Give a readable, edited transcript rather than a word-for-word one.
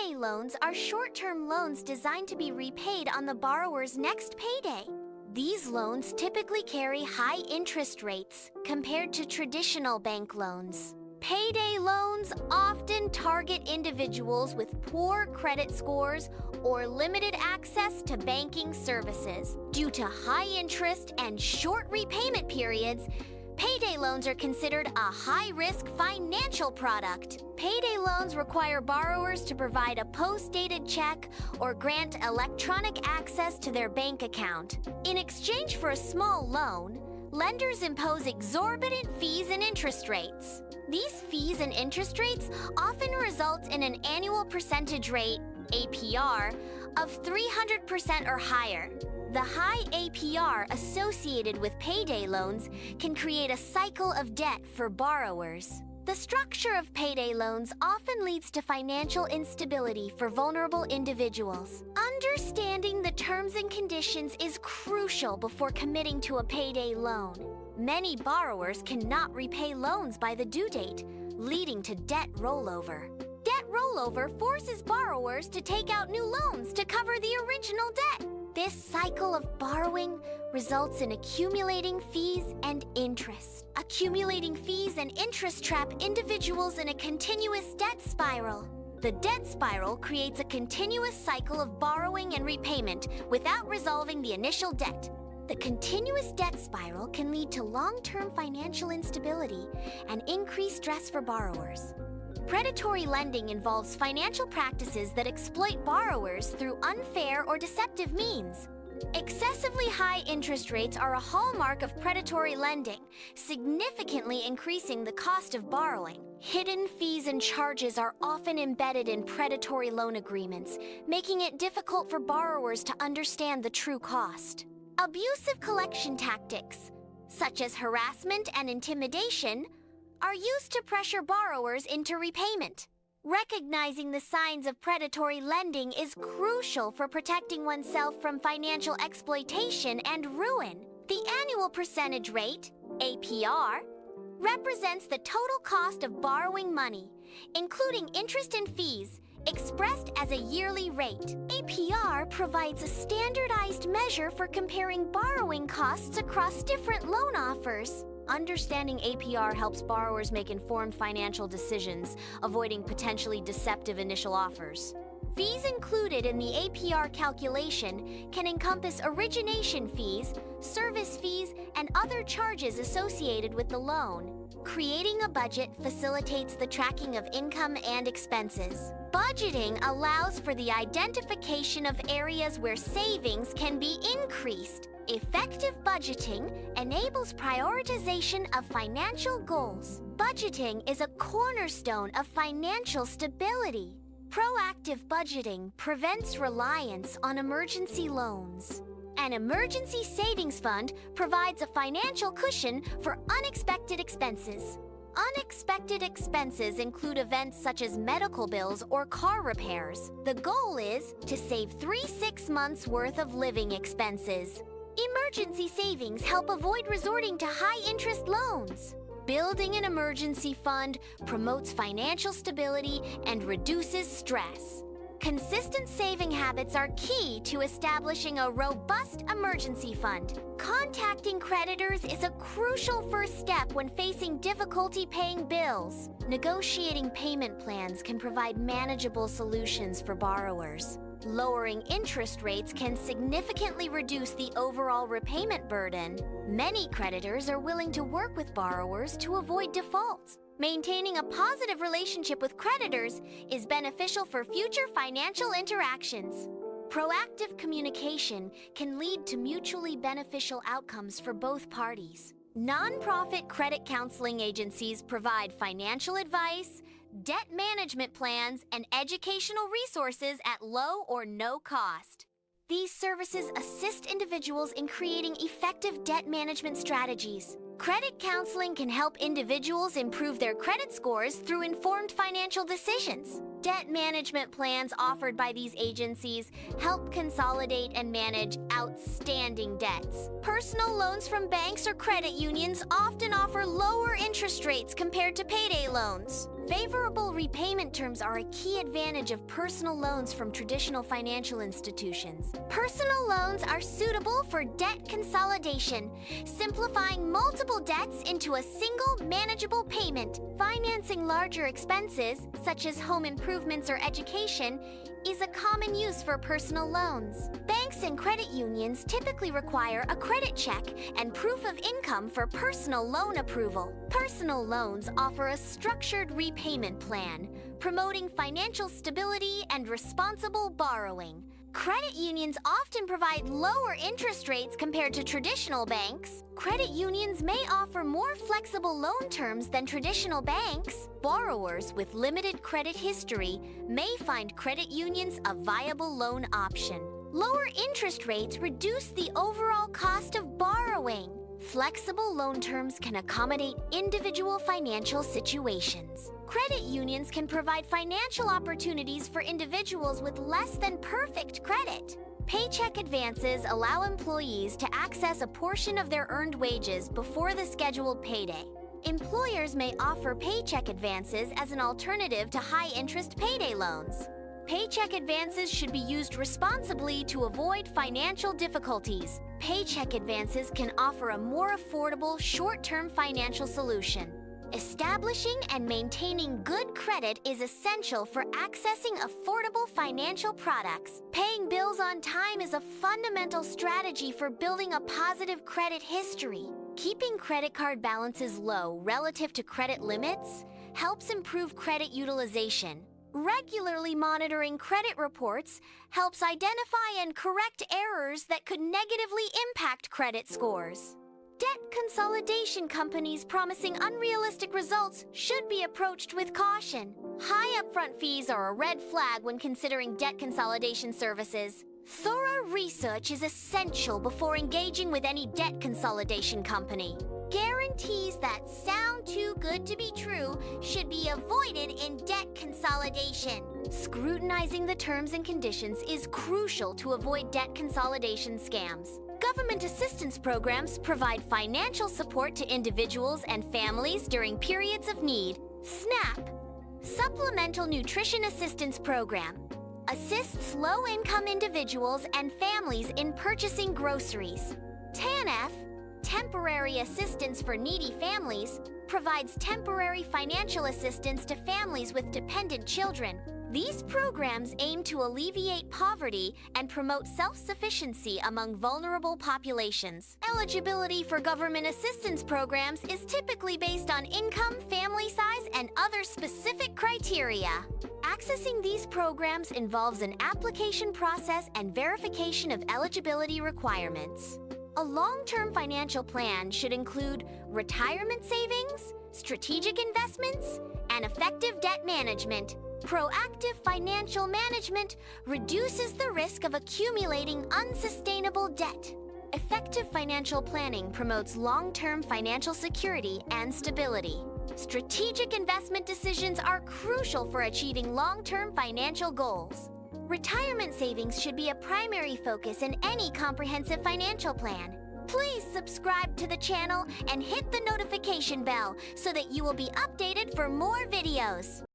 Payday loans are short-term loans designed to be repaid on the borrower's next payday. These loans typically carry high interest rates compared to traditional bank loans. Payday loans often target individuals with poor credit scores or limited access to banking services. Due to high interest and short repayment periods, payday loans are considered a high-risk financial product. Payday loans require borrowers to provide a post-dated check or grant electronic access to their bank account. In exchange for a small loan, lenders impose exorbitant fees and interest rates. These fees and interest rates often result in an annual percentage rate, APR, of 300% or higher. The high APR associated with payday loans can create a cycle of debt for borrowers. The structure of payday loans often leads to financial instability for vulnerable individuals. Understanding the terms and conditions is crucial before committing to a payday loan. Many borrowers cannot repay loans by the due date, leading to debt rollover. Debt rollover forces borrowers to take out new loans to cover the original debt. This cycle of borrowing results in accumulating fees and interest. Accumulating fees and interest trap individuals in a continuous debt spiral. The debt spiral creates a continuous cycle of borrowing and repayment without resolving the initial debt. The continuous debt spiral can lead to long-term financial instability and increased stress for borrowers. Predatory lending involves financial practices that exploit borrowers through unfair or deceptive means. Excessively high interest rates are a hallmark of predatory lending, significantly increasing the cost of borrowing. Hidden fees and charges are often embedded in predatory loan agreements, making it difficult for borrowers to understand the true cost. Abusive collection tactics, such as harassment and intimidation, are used to pressure borrowers into repayment. Recognizing the signs of predatory lending is crucial for protecting oneself from financial exploitation and ruin. The annual percentage rate, APR, represents the total cost of borrowing money, including interest and fees, expressed as a yearly rate. APR provides a standardized measure for comparing borrowing costs across different loan offers. Understanding APR helps borrowers make informed financial decisions, avoiding potentially deceptive initial offers. Fees included in the APR calculation can encompass origination fees, service fees, and other charges associated with the loan. Creating a budget facilitates the tracking of income and expenses. Budgeting allows for the identification of areas where savings can be increased. Effective budgeting enables prioritization of financial goals. Budgeting is a cornerstone of financial stability. Proactive budgeting prevents reliance on emergency loans. An emergency savings fund provides a financial cushion for unexpected expenses. Unexpected expenses include events such as medical bills or car repairs. The goal is to save 6 months' worth of living expenses. Emergency savings help avoid resorting to high-interest loans. Building an emergency fund promotes financial stability and reduces stress. Consistent saving habits are key to establishing a robust emergency fund. Contacting creditors is a crucial first step when facing difficulty paying bills. Negotiating payment plans can provide manageable solutions for borrowers. Lowering interest rates can significantly reduce the overall repayment burden. Many creditors are willing to work with borrowers to avoid defaults. Maintaining a positive relationship with creditors is beneficial for future financial interactions. Proactive communication can lead to mutually beneficial outcomes for both parties. Nonprofit credit counseling agencies provide financial advice, debt management plans, and educational resources at low or no cost. These services assist individuals in creating effective debt management strategies. Credit counseling can help individuals improve their credit scores through informed financial decisions. Debt management plans offered by these agencies help consolidate and manage outstanding debts. Personal loans from banks or credit unions often offer lower interest rates compared to payday loans. Favorable repayment terms are a key advantage of personal loans from traditional financial institutions. Personal loans are suitable for debt consolidation, simplifying multiple debts into a single manageable payment. Financing larger expenses, such as home improvements or education, is a common use for personal loans. Banks and credit unions typically require a credit check and proof of income for personal loan approval. Personal loans offer a structured repayment plan, promoting financial stability and responsible borrowing. Credit unions often provide lower interest rates compared to traditional banks. Credit unions may offer more flexible loan terms than traditional banks. Borrowers with limited credit history may find credit unions a viable loan option. Lower interest rates reduce the overall cost of borrowing. Flexible loan terms can accommodate individual financial situations. Credit unions can provide financial opportunities for individuals with less than perfect credit. Paycheck advances allow employees to access a portion of their earned wages before the scheduled payday. Employers may offer paycheck advances as an alternative to high-interest payday loans. Paycheck advances should be used responsibly to avoid financial difficulties. Paycheck advances can offer a more affordable, short-term financial solution. Establishing and maintaining good credit is essential for accessing affordable financial products. Paying bills on time is a fundamental strategy for building a positive credit history. Keeping credit card balances low relative to credit limits helps improve credit utilization. Regularly monitoring credit reports helps identify and correct errors that could negatively impact credit scores. Debt consolidation companies promising unrealistic results should be approached with caution. High upfront fees are a red flag when considering debt consolidation services. Thorough research is essential before engaging with any debt consolidation company. Guarantees that sound too good to be true should be avoided in debt consolidation. Scrutinizing the terms and conditions is crucial to avoid debt consolidation scams. Government assistance programs provide financial support to individuals and families during periods of need. SNAP, Supplemental Nutrition Assistance Program, assists low-income individuals and families in purchasing groceries. TANF, Temporary Assistance for Needy Families, provides temporary financial assistance to families with dependent children. These programs aim to alleviate poverty and promote self-sufficiency among vulnerable populations. Eligibility for government assistance programs is typically based on income, family size, and other specific criteria. Accessing these programs involves an application process and verification of eligibility requirements. A long-term financial plan should include retirement savings, strategic investments, and effective debt management. Proactive financial management reduces the risk of accumulating unsustainable debt. Effective financial planning promotes long-term financial security and stability. Strategic investment decisions are crucial for achieving long-term financial goals. Retirement savings should be a primary focus in any comprehensive financial plan. Please subscribe to the channel and hit the notification bell so that you will be updated for more videos.